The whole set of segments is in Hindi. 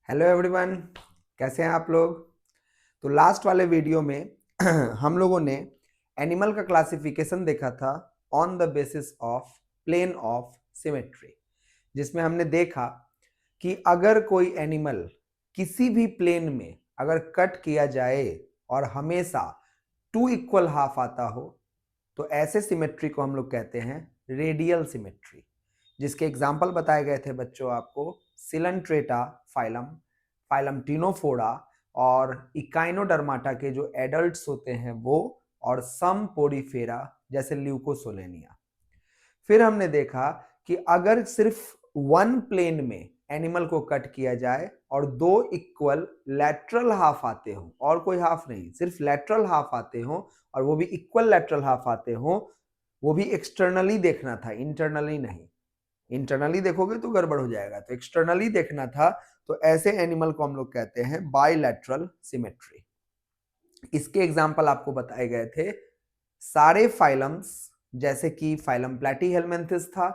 हेलो एवरीवन, कैसे हैं आप लोग। तो लास्ट वाले वीडियो में हम लोगों ने एनिमल का क्लासिफिकेशन देखा था on the basis of plane of symmetry, जिसमें हमने देखा कि अगर कोई एनिमल किसी भी प्लेन में अगर कट किया जाए और हमेशा टू इक्वल हाफ आता हो तो ऐसे सिमेट्री को हम लोग कहते हैं रेडियल सिमेट्री, जिसके एग्जाम्पल बताए गए थे बच्चों आपको सिलंट्रेटा फाइलम, फाइलम टिनोफोरा और इकाइनोडर्माटा के जो एडल्ट्स होते हैं वो, और सम पोरीफेरा जैसे ल्यूकोसोलेनिया। फिर हमने देखा कि अगर सिर्फ वन प्लेन में एनिमल को कट किया जाए और दो इक्वल लैटरल हाफ आते हो, और कोई हाफ नहीं, सिर्फ लैटरल हाफ आते हो, और वो भी इक्वल लैटरल हाफ आते हो, वो भी एक्सटर्नली देखना था, इंटरनली नहीं। इंटरनली देखोगे तो गड़बड़ हो जाएगा, तो एक्सटर्नली देखना था। तो ऐसे एनिमल को हम लोग कहते हैं बाइलैटरल सिमेट्री। इसके एग्जाम्पल आपको बताए गए थे सारे फाइलम्स, जैसे कि फाइलम प्लैटीहेलमिन्थिस था,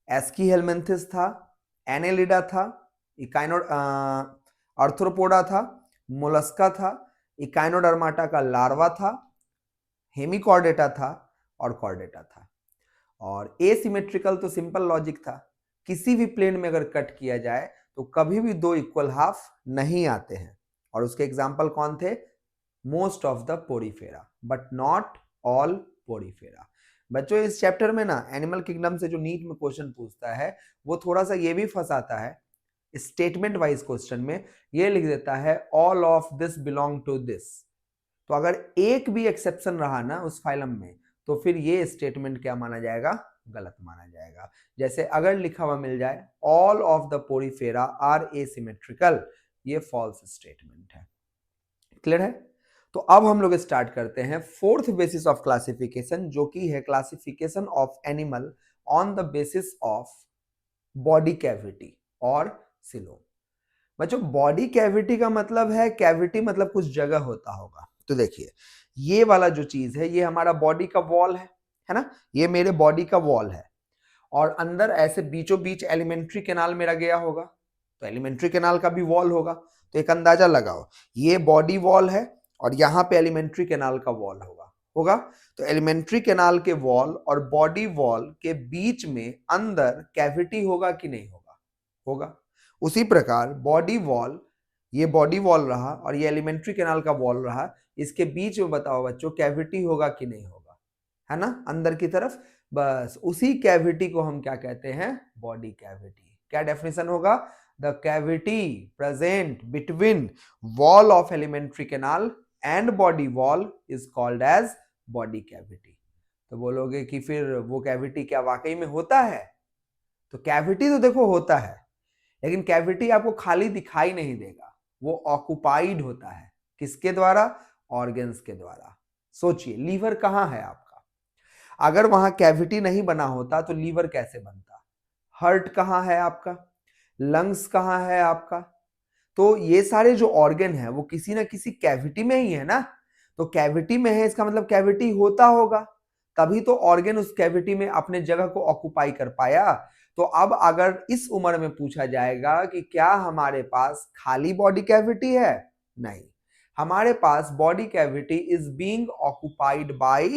एस्कीहेलमिन्थिस था, एनेलिडा था, इकाइनो आर्थ्रोपोडा था, मोलस्का था, इकाइनोडर्माटा का लार्वा था, हेमिकॉर्डेटा था और कॉर्डेटा था। और एसिमेट्रिकल तो सिंपल लॉजिक था, किसी भी प्लेन में अगर कट किया जाए तो कभी भी दो इक्वल हाफ नहीं आते हैं। और उसके एग्जाम्पल कौन थे? Most of the Porifera but not all Porifera. बच्चों इस चैप्टर में ना एनिमल किंगडम से जो नीट में क्वेश्चन पूछता है वो थोड़ा सा ये भी फंसाता है, स्टेटमेंट वाइज क्वेश्चन में ये लिख देता है all of this belong to this. तो अगर एक भी एक्सेप्शन रहा ना उस फाइलम में तो फिर ये स्टेटमेंट क्या माना जाएगा? गलत माना जाएगा। जैसे अगर लिखा हुआ मिल जाए all of the porifera are asymmetrical, ये फॉल्स स्टेटमेंट है। क्लियर है? तो अब हम लोग स्टार्ट करते हैं फोर्थ बेसिस ऑफ क्लासिफिकेशन, जो कि है classification of animal on the basis of body cavity और सिलोम। बच्चों बॉडी कैविटी का मतलब है, कैविटी मतलब कुछ जगह होता होगा। तो देखिए ये वाला जो चीज है ये हमारा बॉडी का वॉल है ना, ये मेरे बॉडी का वॉल है, और अंदर ऐसे बीचों बीच एलिमेंट्री कैनाल मेरा गया होगा, तो एलिमेंट्री कैनाल का भी वॉल होगा। तो एक अंदाजा लगाओ, ये बॉडी वॉल है और यहाँ पे एलिमेंट्री कैनाल का वॉल होगा। तो एलिमेंट्री कैनाल के वॉल और बॉडी वॉल के बीच में अंदर कैविटी होगा कि नहीं होगा। उसी प्रकार बॉडी वॉल, ये बॉडी वॉल रहा और ये एलिमेंट्री कैनाल का वॉल रहा, इसके बीच में बताओ बच्चों कैविटी होगा कि नहीं होगा, है ना, अंदर की तरफ। बस उसी कैविटी को हम क्या कहते हैं? Body cavity. क्या डेफिनेशन होगा? The cavity present between wall of alimentary canal and body wall is called as body cavity. तो बोलोगे कि फिर वो कैविटी क्या वाकई में होता है? तो कैविटी तो देखो होता है, लेकिन कैविटी आपको खाली दिखाई नहीं देगा, वो ऑक्युपाइड होता है। किसके द्वारा? ऑर्गन्स के द्वारा। सोचिए लीवर कहां है आपका? अगर वहां कैविटी नहीं बना होता तो लीवर कैसे बनता? हार्ट कहां है आपका? लंग्स कहां है आपका? तो ये सारे जो ऑर्गन है वो किसी ना किसी कैविटी में ही है ना। तो कैविटी में है इसका मतलब कैविटी होता होगा, तभी तो ऑर्गन उस कैविटी में अपने जगह को ऑक्युपाई कर पाया। तो अब अगर इस उम्र में पूछा जाएगा कि क्या हमारे पास खाली बॉडी कैविटी है? नहीं, हमारे पास body cavity is being occupied by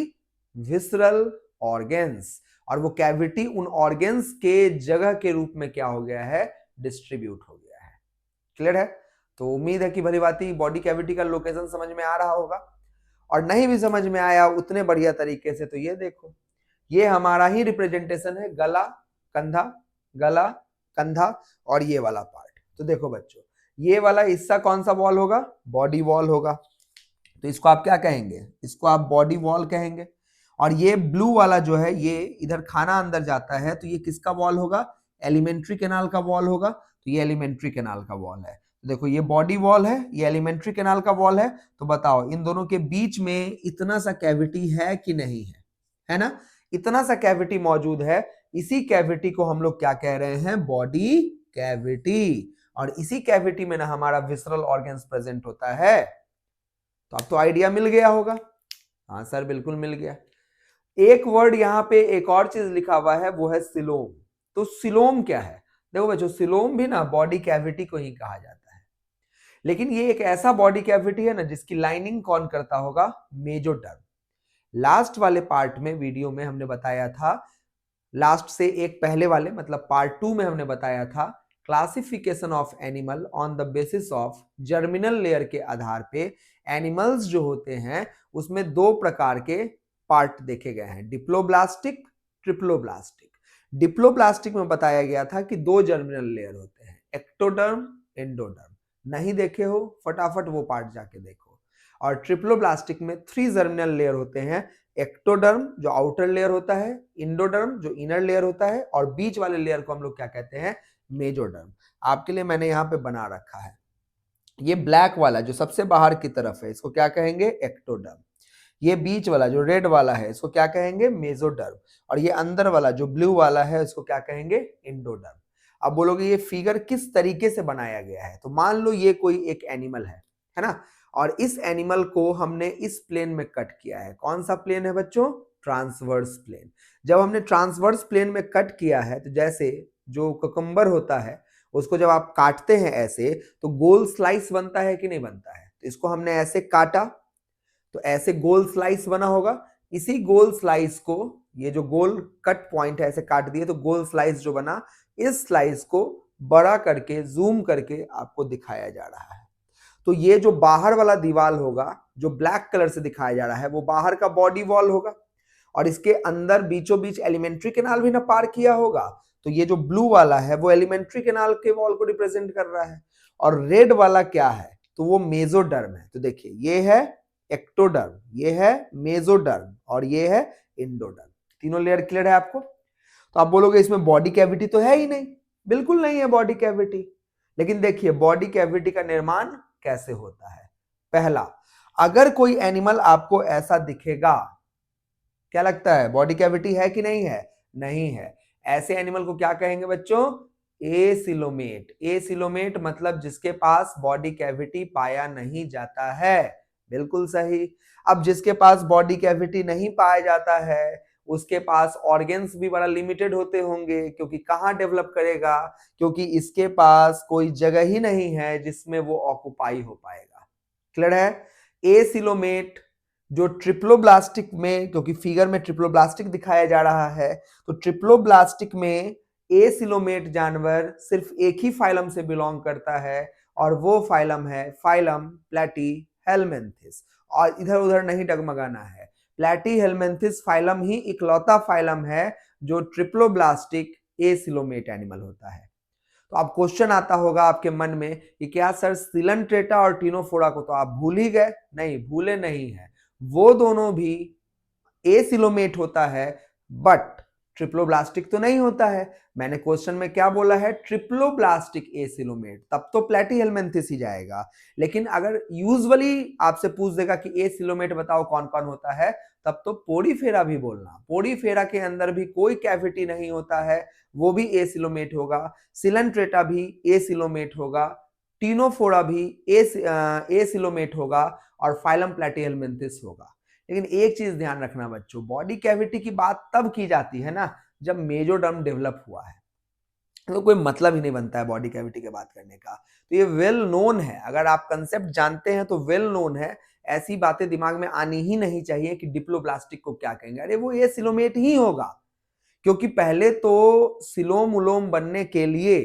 visceral organs, और वो कैविटी उन ऑर्गन्स के जगह के रूप में क्या हो गया है? डिस्ट्रीब्यूट हो गया है। क्लियर है? तो उम्मीद है कि भली भांति बॉडी कैविटी का लोकेशन समझ में आ रहा होगा, और नहीं भी समझ में आया उतने बढ़िया तरीके से तो ये देखो, ये हमारा ही रिप्रेजेंटेशन है, गला कंधा, गला कंधा और ये वाला पार्ट। तो देखो बच्चों ये वाला हिस्सा कौन सा वॉल होगा? बॉडी वॉल होगा। तो इसको आप क्या कहेंगे? इसको आप बॉडी वॉल कहेंगे। और ये ब्लू वाला जो है ये इधर खाना अंदर जाता है, तो ये किसका वॉल होगा? एलिमेंट्री कैनाल का वॉल होगा। तो ये एलिमेंट्री कैनाल का वॉल है। तो देखो ये बॉडी वॉल है, ये एलिमेंट्री कैनाल का वॉल है। तो बताओ इन दोनों के बीच में इतना सा कैविटी है कि नहीं है ना? इतना सा कैविटी मौजूद है। इसी कैविटी को हम लोग क्या कह रहे हैं? Body cavity. और इसी कैविटी में ना हमारा विसरल ऑर्गन्स प्रेजेंट होता है। तो अब तो आइडिया मिल गया होगा। हाँ सर बिल्कुल मिल गया। एक वर्ड यहां पे एक और चीज लिखा हुआ है, वो है सिलोम। तो सिलोम क्या है? देखो बच्चों सिलोम भी ना बॉडी कैविटी को ही कहा जाता है। लेकिन ये एक ऐसा बॉडी कैविटी है ना जिसकी लाइनिंग कौन करता होगा, मेजोडर्म। लास्ट वाले पार्ट में वीडियो में हमने बताया था, लास्ट से एक पहले वाले मतलब पार्ट 2 में हमने बताया था classification of animal on the basis of germinal layer के आधार पे एनिमल्स जो होते हैं उसमें दो प्रकार के पार्ट देखे गए हैं, डिप्लोब्लास्टिक, ट्रिप्लोब्लास्टिक। डिप्लोब्लास्टिक में बताया गया था कि दो जर्मिनल लेयर होते हैं, एक्टोडर्म, एंडोडर्म। नहीं देखे हो फटाफट वो पार्ट जाके देखो। और ट्रिप्लोब्लास्टिक में 3 जर्मिनल लेयर होते हैं, एक्टोडर्म जो आउटर लेयर होता है, इंडोडर्म जो इनर लेयर होता है, और बीच वाले लेयर को हम लोग क्या कहते हैं, मेजोडर्म। आपके लिए मैंने यहाँ पे बना रखा है, ये ब्लैक वाला जो सबसे बाहर की तरफ है इसको क्या कहेंगे, एक्टोडर्म। ये बीच वाला जो रेड वाला है इसको क्या कहेंगे, मेजोडर्म। और ये अंदर वाला जो ब्लू वाला है इसको क्या कहेंगे, इंडोडर्म। अब बोलोगे ये फिगर किस तरीके से बनाया गया है, तो मान लो ये कोई एक एनिमल है ना, और इस एनिमल को हमने इस प्लेन में कट किया है। कौन सा प्लेन है बच्चों, ट्रांसवर्स प्लेन। जब हमने ट्रांसवर्स प्लेन में कट किया है तो जैसे जो कुकुम्बर होता है उसको जब आप काटते हैं ऐसे तो गोल स्लाइस बनता है कि नहीं बनता है, तो इसको हमने ऐसे काटा तो ऐसे गोल स्लाइस बना होगा। इसी गोल स्लाइस को, ये जो गोल कट पॉइंट है ऐसे काट दिए तो गोल स्लाइस जो बना, इस स्लाइस को बड़ा करके जूम करके आपको दिखाया जा रहा है। तो ये जो बाहर वाला दीवार होगा जो ब्लैक कलर से दिखाया जा रहा है वो बाहर का बॉडी वॉल होगा, और इसके अंदर बीचों बीच एलिमेंट्री कैनाल भी ना पार किया होगा, तो ये जो ब्लू वाला है वो एलिमेंट्री कैनाल के वॉल को रिप्रेजेंट कर रहा है। और रेड वाला क्या है, तो वो मेजोडर्म है। तो देखिए ये है एक्टोडर्म, ये है मेजोडर्म और ये है इंडोडर्म। तीनों लेयर क्लियर है आपको। तो आप बोलोगे इसमें बॉडी कैविटी तो है ही नहीं, बिल्कुल नहीं है बॉडी कैविटी। लेकिन देखिए बॉडी कैविटी का निर्माण कैसे होता है। पहला, अगर कोई एनिमल आपको ऐसा दिखेगा, क्या लगता है बॉडी कैविटी है कि नहीं है, नहीं है, ऐसे एनिमल को क्या कहेंगे बच्चों, एसिलोमेट। एसिलोमेट मतलब जिसके पास बॉडी कैविटी पाया नहीं जाता है, बिल्कुल सही। अब जिसके पास बॉडी कैविटी नहीं पाया जाता है उसके पास ऑर्गन्स भी बड़ा लिमिटेड होते होंगे, क्योंकि कहाँ डेवलप करेगा, क्योंकि इसके पास कोई जगह ही नहीं है जिसमें वो ऑक्युपाई हो पाएगा। क्लियर है। एसिलोमेट जो ट्रिप्लोब्लास्टिक में, क्योंकि फिगर में ट्रिप्लोब्लास्टिक दिखाया जा रहा है, तो ट्रिप्लोब्लास्टिक में एसिलोमेट जानवर सिर्फ एक ही फाइलम से बिलोंग करता है और वो फाइलम है फाइलम प्लैटीहेल्मिन्थिस। और इधर उधर नहीं डगमगाना है, प्लैटीहेल्मिन्थिस फाइलम ही इकलौता फाइलम है जो ट्रिप्लोब्लास्टिक एसिलोमेट एनिमल होता है। तो अब क्वेश्चन आता होगा आपके मन में कि क्या सर सिलनट्रेटा और टिनोफोरा को तो आप भूल ही गए, नहीं भूले नहीं है, वो दोनों भी एसिलोमेट होता है बट ट्रिप्लोब्लास्टिक तो नहीं होता है। मैंने क्वेश्चन में क्या बोला है, ट्रिप्लोब्लास्टिक एसिलोमेट, तब तो प्लैटीहेल्मिन्थिस ही जाएगा। लेकिन अगर यूजुअली आपसे पूछ देगा कि एसिलोमेट बताओ कौन कौन होता है, तब तो पोडीफेरा भी बोलना। पोडीफेरा के अंदर भी कोई कैविटी नहीं होता है, वो भी एसिलोमेट होगा। सिलनट्रेटा भी एसिलोमेट होगा, टिनोफोरा भी एसिलोमेट होगा और फाइलम प्लैटीहेल्मिन्थिस होगा। लेकिन एक चीज ध्यान रखना बच्चों, बॉडी कैविटी की बात तब की जाती है ना जब मेजोडर्म डेवलप हुआ है, तो कोई मतलब ही नहीं बनता है बॉडी कैविटी की बात करने का। तो ये वेल नोन है, अगर आप कंसेप्ट जानते हैं तो वेल नोन है। ऐसी बातें दिमाग में आनी ही नहीं चाहिए कि डिप्लोब्लास्टिक को क्या कहेंगे, अरे वो एसिलोमेट ही होगा, क्योंकि पहले तो सिलोम उलोम बनने के लिए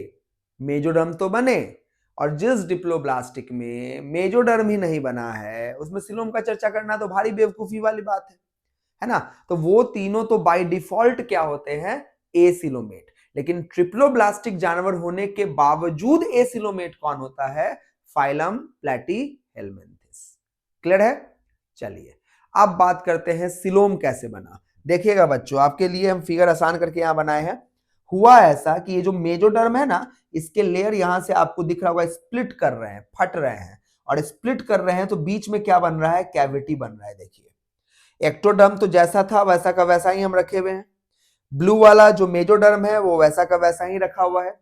मेजोडर्म तो बने, और जिस डिप्लोब्लास्टिक में मेजोडर्म ही नहीं बना है उसमें सिलोम का चर्चा करना तो भारी बेवकूफी वाली बात है ना। तो वो तीनों तो बाय डिफॉल्ट क्या होते हैं, एसिलोमेट। लेकिन ट्रिप्लोब्लास्टिक जानवर होने के बावजूद एसिलोमेट कौन होता है, फाइलम प्लैटीहेल्मिन्थिस। क्लियर है। चलिए अब बात करते हैं सिलोम कैसे बना। देखिएगा बच्चों, आपके लिए हम फिगर आसान करके यहां बनाए हैं। हुआ ऐसा कि ये जो मेजोडर्म है ना, इसके लेयर यहां से आपको दिख रहा होगा स्प्लिट कर रहे हैं, फट रहे हैं, और स्प्लिट कर रहे हैं तो बीच में क्या बन रहा है, कैविटी बन रहा है। देखिए एक्टोडर्म तो जैसा था वैसा का वैसा ही हम रखे हुए हैं, ब्लू वाला जो मेजोडर्म है वो वैसा का वैसा ही रखा हुआ है।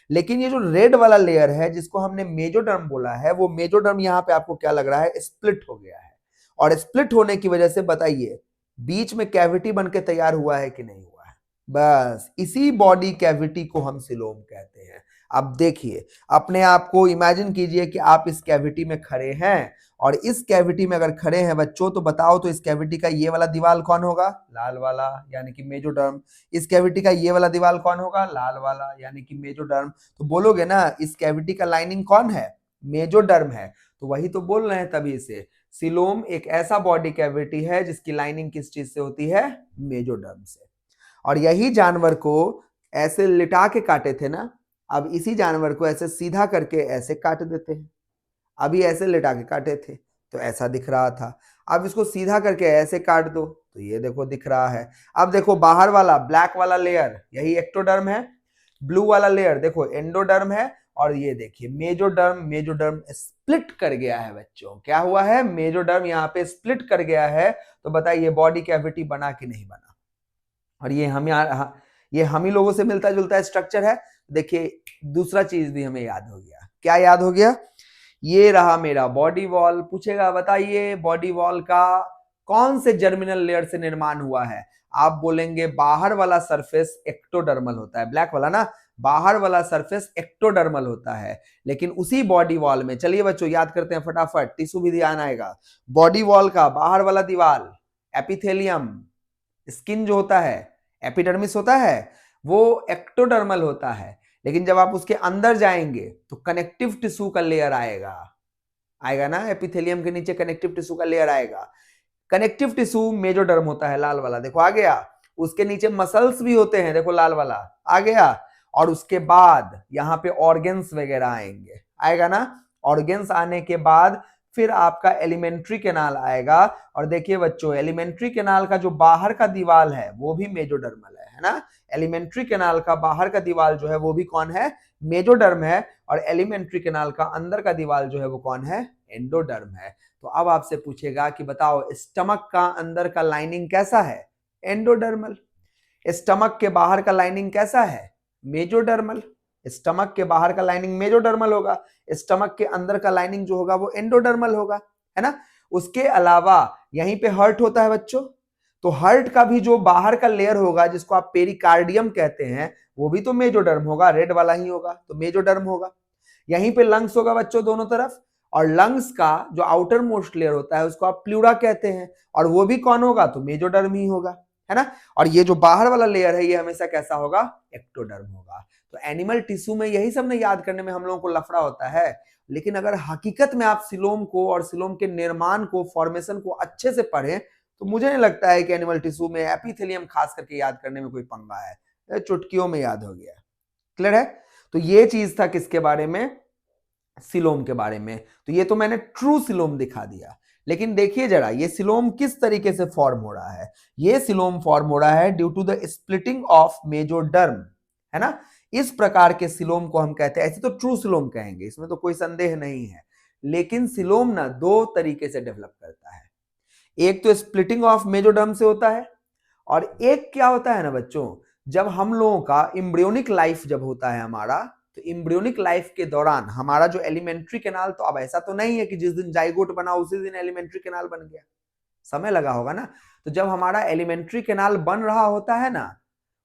लेकिन ये जो रेड वाला लेयर है जिसको हमने मेजोडर्म बोला है, वो मेजोडर्म यहाँ पे आपको क्या लग रहा है, स्प्लिट हो गया है। और स्प्लिट होने की वजह से बताइए बीच में कैविटी बन के तैयार हुआ है कि नहीं हुआ है। बस इसी बॉडी कैविटी को हम सिलोम कहते हैं। अब देखिए, अपने आप को इमेजिन कीजिए कि आप इस कैविटी में खड़े हैं, और इस कैविटी में अगर खड़े हैं बच्चों, तो बताओ तो इस कैविटी का ये वाला दीवार कौन होगा? लाल वाला, यानी कि मेजोडर्म। इस कैविटी का ये वाला दीवार कौन होगा? लाल वाला, यानी कि मेजोडर्म। तो बोलोगे ना, इस कैविटी का लाइनिंग कौन है? मेजोडर्म है। तो वही तो बोल रहे हैं तभी से, सिलोम एक ऐसा बॉडी कैविटी है जिसकी लाइनिंग किस चीज से होती है? मेजोडर्म से। और यही जानवर को ऐसे लिटा के काटे थे ना, अब इसी जानवर को ऐसे सीधा करके ऐसे काट देते हैं। अभी ऐसे लिटा के काटे थे तो ऐसा दिख रहा था, अब इसको सीधा करके ऐसे काट दो तो ये देखो दिख रहा है। अब देखो बाहर वाला ब्लैक वाला लेयर यही एक्टोडर्म है, ब्लू वाला लेयर देखो एंडोडर्म है, और ये देखिए मेजोडर्म, मेजोडर्म स्प्लिट कर गया है बच्चों। क्या हुआ है? मेजोडर्म यहाँ पे स्प्लिट कर गया है। तो बताइए बॉडी कैविटी बना कि नहीं बना? और ये हम ही लोगों से मिलता जुलता स्ट्रक्चर है। देखिए दूसरा चीज भी हमें याद हो गया। क्या याद हो गया? ये रहा मेरा बॉडी वॉल। पूछेगा बताइए बॉडी वॉल का कौन से जर्मिनल लेयर से निर्माण हुआ है? आप बोलेंगे बाहर वाला सरफेस एक्टोडर्मल होता है, ब्लैक वाला ना, बाहर वाला सरफेस एक्टोडर्मल होता है। लेकिन उसी बॉडी वॉल में, चलिए बच्चों याद करते हैं फटाफट, टिश्यू भी ध्यान आएगा। बॉडी वॉल का बाहर वाला दीवार एपिथेलियम, स्किन जो होता है, एपिडर्मिस होता है, वो एक्टोडर्मल होता है। लेकिन जब आप उसके अंदर जाएंगे तो कनेक्टिव टिश्यू का लेयर आएगा, आएगा ना, एपिथेलियम के नीचे कनेक्टिव टिश्यू का लेयर आएगा। कनेक्टिव टिश्यू मेजोडर्म होता है, लाल वाला देखो आ गया। उसके नीचे मसल्स भी होते हैं, देखो लाल वाला आ गया। और उसके बाद यहाँ पे ऑर्गेन्स वगैरह आएंगे, आएगा ना। ऑर्गेन्स आने के बाद फिर आपका एलिमेंट्री कैनाल आएगा। और देखिए बच्चों, एलिमेंट्री कैनाल का जो बाहर का दीवार है वो भी मेजोडर्मल है ना। एलिमेंट्री कैनाल का बाहर का दीवार जो है वो भी कौन है? मेजोडर्म है। और एलिमेंट्री कैनाल का अंदर का दीवार जो है वो कौन है? एंडोडर्म है। तो अब आपसे पूछेगा कि बताओ स्टमक का अंदर का लाइनिंग कैसा है? एंडोडर्मल। स्टमक के बाहर का लाइनिंग कैसा है? मेजोडर्मल। स्टमक के बाहर का लाइनिंग मेजोडर्मल होगा, स्टमक के अंदर का लाइनिंग जो होगा वो एंडोडर्मल होगा, है ना। उसके अलावा यहीं पे हर्ट होता है बच्चों, तो हर्ट का भी जो बाहर का लेयर होगा जिसको आप पेरिकार्डियम कहते हैं, वो भी तो मेजोडर्म होगा, रेड वाला ही होगा, तो मेजोडर्म होगा। यहीं पे लंग्स होगा बच्चों दोनों तरफ, और लंग्स का जो आउटर मोस्ट लेयर होता है उसको आप प्लूरा कहते हैं, और वो भी कौन होगा? तो मेजोडर्म ही होगा, है ना। और ये जो बाहर वाला लेयर है ये हमेशा कैसा होगा? एक्टोडर्म होगा। तो एनिमल टिश्यू में यही सब ने याद करने में हम लोगों को लफड़ा होता है। लेकिन अगर हकीकत में आप सिलोम को और सिलोम के निर्माण को, फॉर्मेशन को अच्छे से पढ़ें, तो मुझे नहीं लगता है कि एनिमल टिश्यू में एपिथेलियम खास करके याद करने में कोई पंगा है, चुटकियों में याद हो गया। क्लियर है? तो ये चीज था किसके बारे में? सिलोम के बारे में। तो ये तो मैंने ट्रू सिलोम दिखा दिया। लेकिन देखिए जरा, ये सिलोम किस तरीके से फॉर्म हो रहा है? ये सिलोम फॉर्म हो रहा है due to the splitting of mesoderm, है ना। इस प्रकार के सिलोम को हम कहते हैं, ऐसे तो ट्रू सिलोम कहेंगे, इसमें तो कोई संदेह नहीं है। लेकिन सिलोम ना दो तरीके से डेवलप करता है। एक तो स्प्लिटिंग ऑफ मेजोडर्म से होता है, और एक क्या होता है ना बच्चों, जब हम लोगों का इम्ब्रियोनिक लाइफ जब होता है हमारा, तो इम्ब्रियोनिक लाइफ के दौरान हमारा जो एलिमेंट्री कैनाल, तो अब ऐसा तो नहीं है कि जिस दिन जाइगोट बना उसी दिन एलिमेंट्री कैनाल बन गया, समय लगा होगा ना। तो जब हमारा एलिमेंट्री कैनाल बन रहा होता है ना,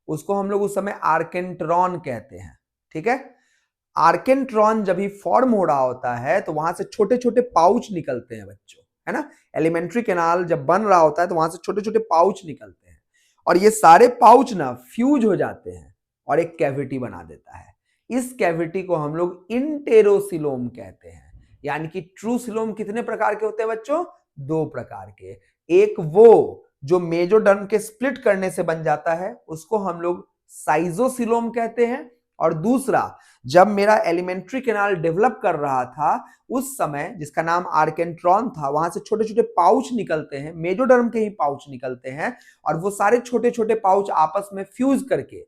उसको हम लोग उस समय आर्केंट्रॉन कहते हैं, ठीक है। आर्केंट्रॉन जब भी फॉर्म हो रहा होता है तो वहां से छोटे छोटे पाउच निकलते हैं बच्चों, है ना। एलिमेंट्री कैनाल जब बन रहा होता है तो वहां से छोटे छोटे पाउच निकलते हैं, और ये सारे पाउच ना फ्यूज हो जाते हैं और एक कैविटी बना देता है। इस कैविटी को हम लोग इंटेरोसिलोम कहते हैं। यानी कि ट्रू सिलोम कितने प्रकार के होते हैं बच्चों? दो प्रकार के। एक वो जो मेजोडर्म के स्प्लिट करने से बन जाता है, उसको हम लोग साइजोसिलोम कहते हैं। और दूसरा, जब मेरा एलिमेंट्री कैनाल डेवलप कर रहा था उस समय, जिसका नाम आर्केंट्रॉन था, वहां से छोटे छोटे पाउच निकलते हैं, मेजोडर्म के ही पाउच निकलते हैं, और वो सारे छोटे छोटे पाउच आपस में फ्यूज करके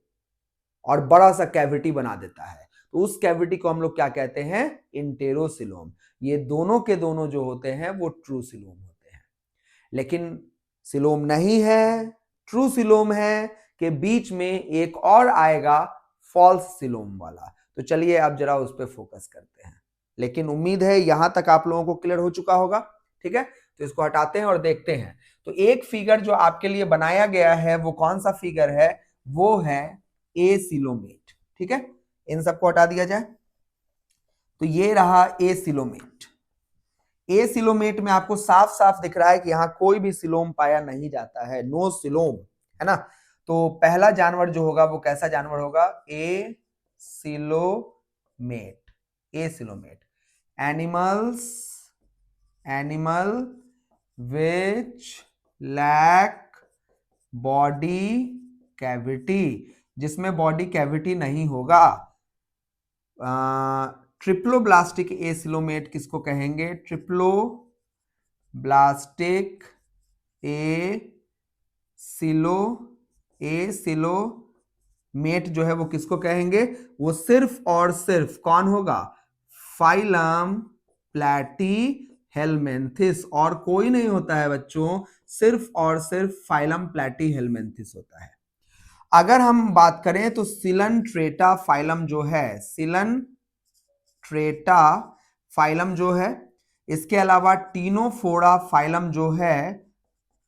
और बड़ा सा कैविटी बना देता है। तो उस कैविटी को हम लोग क्या कहते हैं? इंटेरोसिलोम। ये दोनों के दोनों जो होते हैं वो ट्रू सिलोम होते हैं। लेकिन सिलोम नहीं है, ट्रू सिलोम है, के बीच में एक और आएगा फॉल्स सिलोम वाला। तो चलिए अब जरा उस पर फोकस करते हैं। लेकिन उम्मीद है यहां तक आप लोगों को क्लियर हो चुका होगा, ठीक है। तो इसको हटाते हैं और देखते हैं। तो एक फिगर जो आपके लिए बनाया गया है वो कौन सा फिगर है? वो है एसिलोमेट, ठीक है। इन सबको हटा दिया जाए तो ये रहा ए सिलोमेट। ए सिलोमेट में आपको साफ साफ दिख रहा है कि यहां कोई भी सिलोम पाया नहीं जाता है, नो सिलोम, है ना। तो पहला जानवर जो होगा वो कैसा जानवर होगा, acoelomate. Acoelomate animal which lack body cavity, जिसमें बॉडी कैविटी नहीं होगा। ट्रिप्लोब्लास्टिक एसिलोमेट किसको कहेंगे, ट्रिप्लोब्लास्टिक एसिलोमेट जो है वो किसको कहेंगे, वो सिर्फ और सिर्फ कौन होगा, फाइलम प्लैटीहेलमिन्थिस, और कोई नहीं होता है बच्चों, सिर्फ और सिर्फ फाइलम प्लैटीहेलमिन्थिस होता है। अगर हम बात करें तो सिलनट्रेटा फाइलम जो है, सिलनट्रेटा फाइलम जो है, इसके अलावा टीनोफोरा फाइलम जो है,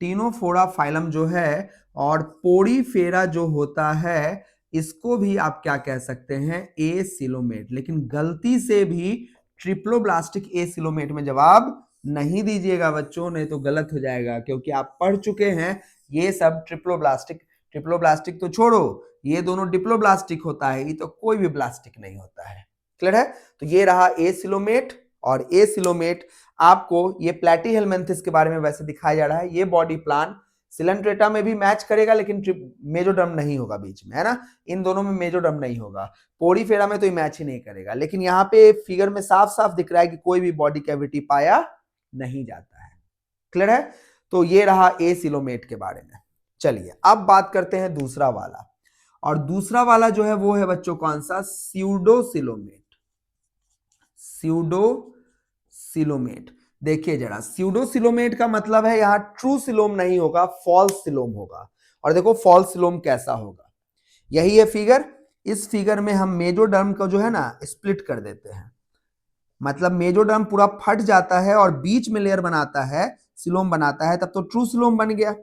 टीनोफोरा फाइलम जो है, और पोड़ीफेरा जो होता है, इसको भी आप क्या कह सकते हैं, ए सिलोमेट। लेकिन गलती से भी ट्रिप्लोब्लास्टिक ए सिलोमेट में जवाब नहीं दीजिएगा बच्चों, नहीं तो गलत हो जाएगा, क्योंकि आप पढ़ चुके हैं ये सब ट्रिप्लोब्लास्टिक तो छोड़ो, ये दोनों डिप्लोब्लास्टिक होता है, ये तो कोई भी ब्लास्टिक नहीं होता है। क्लियर है। तो ये रहा ए सिलोमेट, और ए सिलोमेट आपको ये प्लैटीहेलमिन्थिस के बारे में वैसे दिखाया जा रहा है। ये बॉडी प्लान सिलनट्रेटा में भी मैच करेगा, लेकिन मेजोडर्म नहीं होगा बीच में, है ना, इन दोनों में मेजोडर्म नहीं होगा। पोड़ीफेरा में तो ये मैच ही नहीं करेगा, लेकिन यहाँ पे फिगर में साफ साफ दिख रहा है कि कोई भी बॉडी कैविटी पाया नहीं जाता है। क्लियर है। तो ये रहा ए सिलोमेट के बारे में। चलिए अब बात करते हैं दूसरा वाला, और दूसरा वाला जो है वो है बच्चों कौन सा, स्यूडोसिलोमेट। स्यूडोसिलोमेट देखिए जरा, स्यूडोसिलोमेट का मतलब है यहां ट्रू सिलोम नहीं होगा, फॉल्स सिलोम होगा। और देखो फॉल्स सिलोम कैसा होगा, यही है फिगर। इस फिगर में हम मेजोडर्म को जो है ना स्प्लिट कर देते हैं, मतलब मेजोडर्म पूरा फट जाता है और बीच में लेयर बनाता है, सिलोम बनाता है, तब तो ट्रू सिलोम बन गया।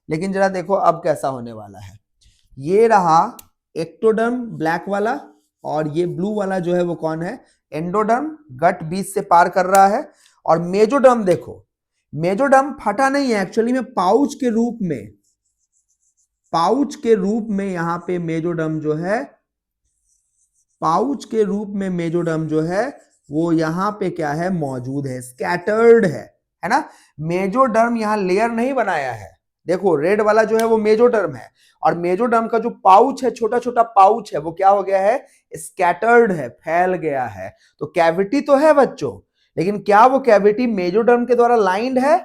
लेकिन जरा देखो अब कैसा होने वाला है, ये रहा एक्टोडर्म ब्लैक वाला, और ये ब्लू वाला जो है वो कौन है, एंडोडर्म, गट बीच से पार कर रहा है। और मेजोडर्म देखो, मेजोडर्म फटा नहीं है, एक्चुअली में पाउच के रूप में यहां पे मेजोडर्म जो है, पाउच के रूप में मेजोडर्म जो है वो यहां पे क्या है, मौजूद है, स्कैटर्ड है ना। मेजोडर्म यहां लेयर नहीं बनाया है, देखो रेड वाला जो है वो मेजोडर्म है, और मेजोडर्म का जो पाउच है, छोटा छोटा पाउच है, वो क्या हो गया है, स्कैटर्ड है, फैल गया है। तो कैविटी तो है बच्चों, लेकिन क्या वो कैविटी मेजोडर्म के द्वारा लाइंड है,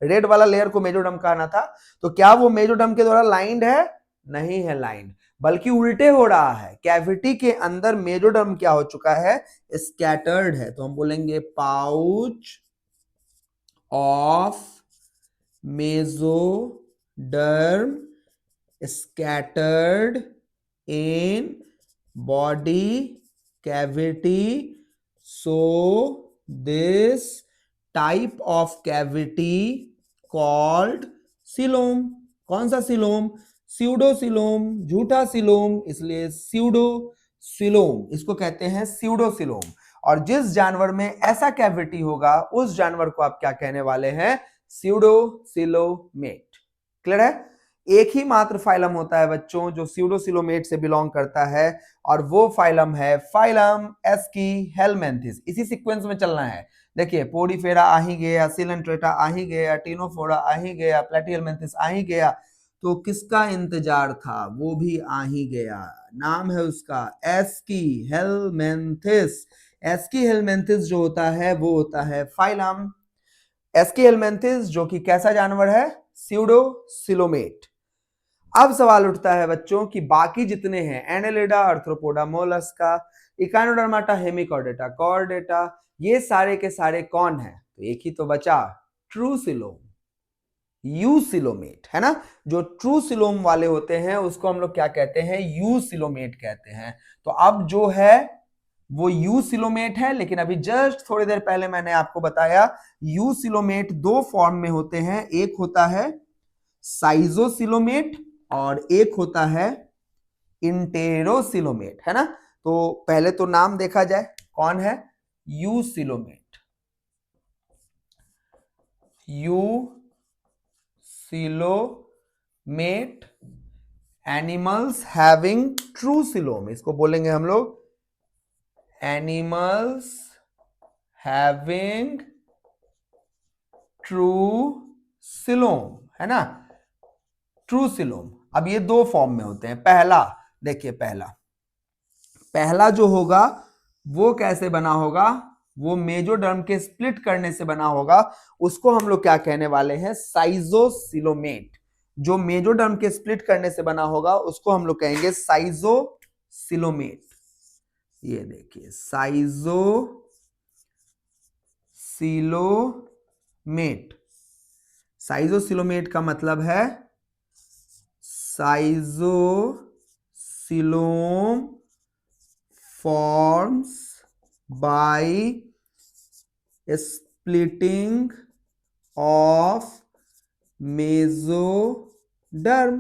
रेड वाला लेयर को मेजोडर्म कहना था, तो क्या वो मेजोडर्म के द्वारा लाइंड है, नहीं है लाइंड, बल्कि उल्टे हो रहा है। कैविटी के अंदर मेजोडर्म क्या हो चुका है, स्कैटर्ड है। तो हम बोलेंगे pouch of mesoderm scattered in body cavity, so this type of cavity called coelom. कौन सा सिलोम, स्यूडोसिलोम, झूठा सिलोम, इसलिए स्यूडोसिलोम, इसको कहते हैं स्यूडोसिलोम। और जिस जानवर में ऐसा कैविटी होगा उस जानवर को आप क्या कहने वाले हैं, स्यूडोसिलोमेट। क्लियर है। एक ही मात्र फाइलम होता है बच्चों जो स्यूडोसिलोमेट से बिलोंग करता है, और वो फाइलम है फाइलम एस्कीहेलमिन्थिस। इसी सीक्वेंस में चलना है। देखिए पोड़ीफेरा आ ही गया, सिलनट्रेटा आ ही गया, टीनोफोरा आ ही गया, प्लैटीहेलमिन्थिस आ ही गया, तो किसका इंतजार था, वो भी आ ही गया। नाम है उसका एस्कीहेलमिन्थिस। एस्कीहेलमिन्थिस जो होता है वो होता है फाइलम एस्कीहेलमिन्थिस, जो कि कैसा जानवर है, स्यूडोसिलोमेट। अब सवाल उठता है बच्चों कि बाकी जितने हैं, Annelida, Arthropoda, Mollusca, Echinodermata, Hemichordata, Chordata, ये सारे के सारे कौन है, तो एक ही तो बचा, ट्रू सिलोम, यूसिलोमेट, है ना। जो ट्रू सिलोम वाले होते हैं उसको हम लोग क्या कहते हैं, यूसिलोमेट कहते हैं। तो अब जो है वो यूसिलोमेट है, लेकिन अभी जस्ट थोड़ी देर पहले मैंने आपको बताया यूसिलोमेट दो फॉर्म में होते हैं, एक होता है साइजोसिलोमेट और एक होता है इंटेरोसिलोमेट, है ना। तो पहले तो नाम देखा जाए, कौन है? Eucoelomate. Eucoelomate animals having true coelom, इसको बोलेंगे हम लोग एनिमल्स हैविंग ट्रू सिलोम, है ना, ट्रू सिलोम। अब ये दो फॉर्म में होते हैं। पहला देखिए, पहला जो होगा वो कैसे बना होगा? वो मेजोडर्म के स्प्लिट करने से बना होगा, उसको हम लोग क्या कहने वाले हैं? साइजोसिलोमेट। जो मेजोडर्म के स्प्लिट करने से बना होगा उसको हम लोग कहेंगे साइजोसिलोमेट। ये देखिए, साइजोसिलोमेट। साइजोसिलोमेट का मतलब है schizocoelom forms by splitting of mesoderm,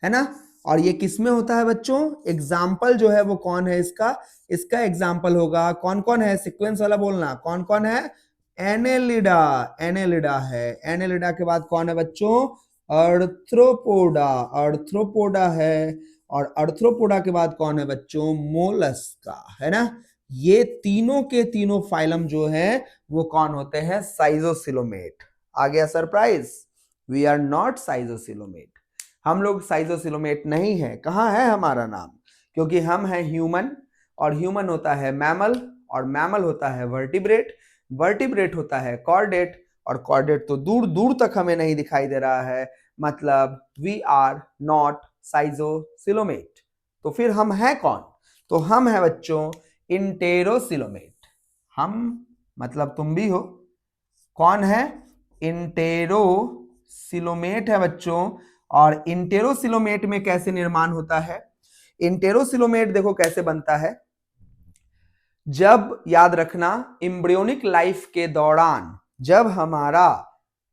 है ना। और ये किस में होता है बच्चों? एग्जाम्पल जो है वो कौन है इसका? इसका एग्जाम्पल होगा, कौन कौन है? सीक्वेंस वाला बोलना, कौन कौन है? एनेलिडा, एनेलिडा है। एनेलिडा के बाद कौन है बच्चों? अर्थ्रोपोडा, अर्थ्रोपोडा है। और अर्थ्रोपोडा के बाद कौन है बच्चों? मोलस्का, है ना। ये तीनों के तीनों फाइलम जो है वो कौन होते हैं? साइजोसिलोमेट। आ गया सरप्राइज? वी आर नॉट साइजोसिलोमेट, हम लोग साइजोसिलोमेट नहीं है। कहाँ है हमारा नाम? क्योंकि हम हैं ह्यूमन, और ह्यूमन होता है मैमल, और मैमल होता है वर्टिब्रेट, वर्टिब्रेट होता है कॉर्डेट, और कॉर्डेट तो दूर दूर तक हमें नहीं दिखाई दे रहा है, मतलब वी आर नॉट साइजोसिलोमेट। तो फिर हम हैं कौन? तो हम हैं बच्चों इंटेरोसिलोमेट। हम मतलब तुम भी हो। कौन है? इंटेरोसिलोमेट है बच्चों। और इंटेरोसिलोमेट में कैसे निर्माण होता है? इंटेरोसिलोमेट देखो कैसे बनता है। जब, याद रखना, एम्ब्रियोनिक लाइफ के दौरान जब हमारा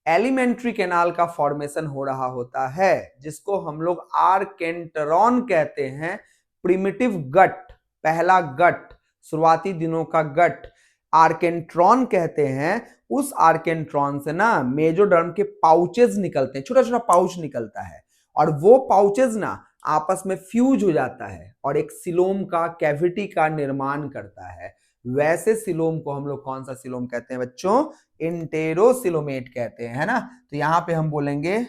एलिमेंट्री कैनाल का फॉर्मेशन हो रहा होता है, जिसको हम लोग आर्केंटरॉन कहते हैं, प्रिमिटिव गट, पहला गट, शुरुआती दिनों का गट आर्केंट्रॉन कहते हैं। उस आर्केंट्रॉन से ना मेजोडर्म के पाउचेज निकलते हैं, छोटा छोटा पाउच निकलता है, और वो पाउचेज ना आपस में फ्यूज हो जाता है और एक सिलोम का, कैविटी का निर्माण करता है। वैसे सिलोम को हम लोग कौन सा सिलोम कहते हैं बच्चों? इंटेरोसिलोमेट कहते हैं, है ना। तो यहां पे हम बोलेंगे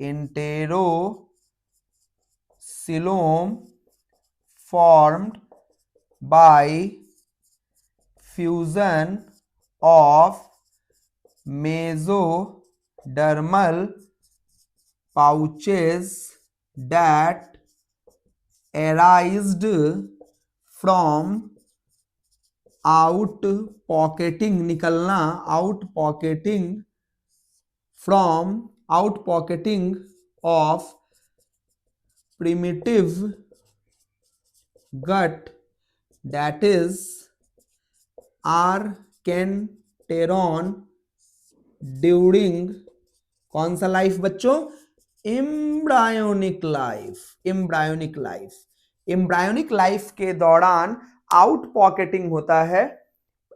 enterocoelom formed by fusion of mesodermal pouches that arised from outpocketing, निकलना, outpocketing, from outpocketing of primitive gut, that is archenteron, during कौन सा लाइफ बच्चों? Embryonic life, embryonic life. Embryonic life के दौरान आउट पॉकेटिंग होता है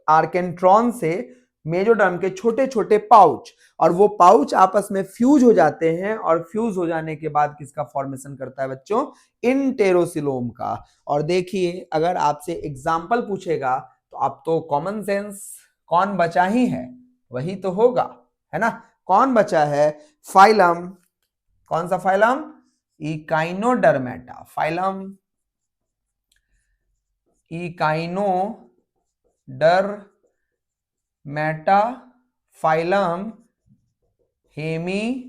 आर्केंट्रॉन से मेजोडर्म के छोटे छोटे पाउच, और वो पाउच आपस में फ्यूज हो जाते हैं, और फ्यूज हो जाने के बाद किसका फॉर्मेशन करता है बच्चों? इंटेरोसिलोम का। और देखिए, अगर आपसे एग्जाम्पल पूछेगा तो आप तो कॉमन सेंस, कौन बचा ही है वही तो होगा, है ना। कौन बचा है? फाइलम, कौन सा phylum? Echinodermata, phylum Echinodermata, phylum Hemichordata,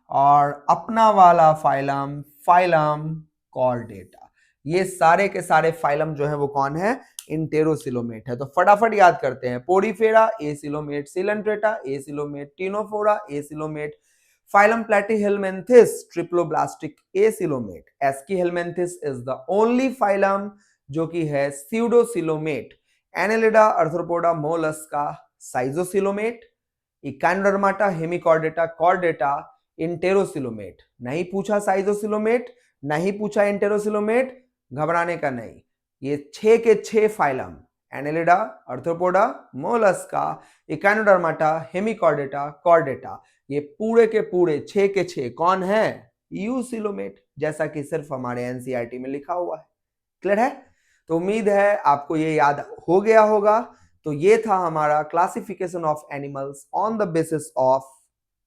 और अपना वाला फाइलम, फाइलम कॉर्डेटा। ये सारे के सारे फाइलम जो है वो कौन है? इंटेरोसिलोमेट है। तो फटाफट याद करते हैं। Porifera acoelomate, Coelenterata acoelomate, Ctenophora acoelomate, phylum Platyhelminthes triploblastic acoelomate, Aschelminthes is the only phylum जो कि है pseudocoelomate, Annelida, Arthropoda, Mollusca schizocoelomate, Echinodermata, Hemichordata, Chordata enterocoelomate. नहीं पूछा साइजोसिलोमेट, नहीं पूछा इंटेरोसिलोमेट, घबराने का नहीं। ये 6 के 6 phylum, Annelida, Arthropoda, Mollusca, Echinodermata, Hemichordata, Chordata, ये पूरे के पूरे 6 के 6 कौन है? यूसिलोमेट, जैसा कि सिर्फ हमारे एनसीईआरटी में लिखा हुआ है। क्लियर है? तो उम्मीद है आपको ये याद हो गया होगा। तो ये था हमारा classification of animals on the basis of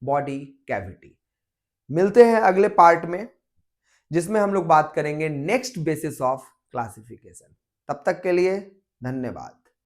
body cavity. मिलते हैं अगले पार्ट में, जिसमें हम लोग बात करेंगे नेक्स्ट बेसिस ऑफ क्लासिफिकेशन। तब तक के लिए धन्यवाद।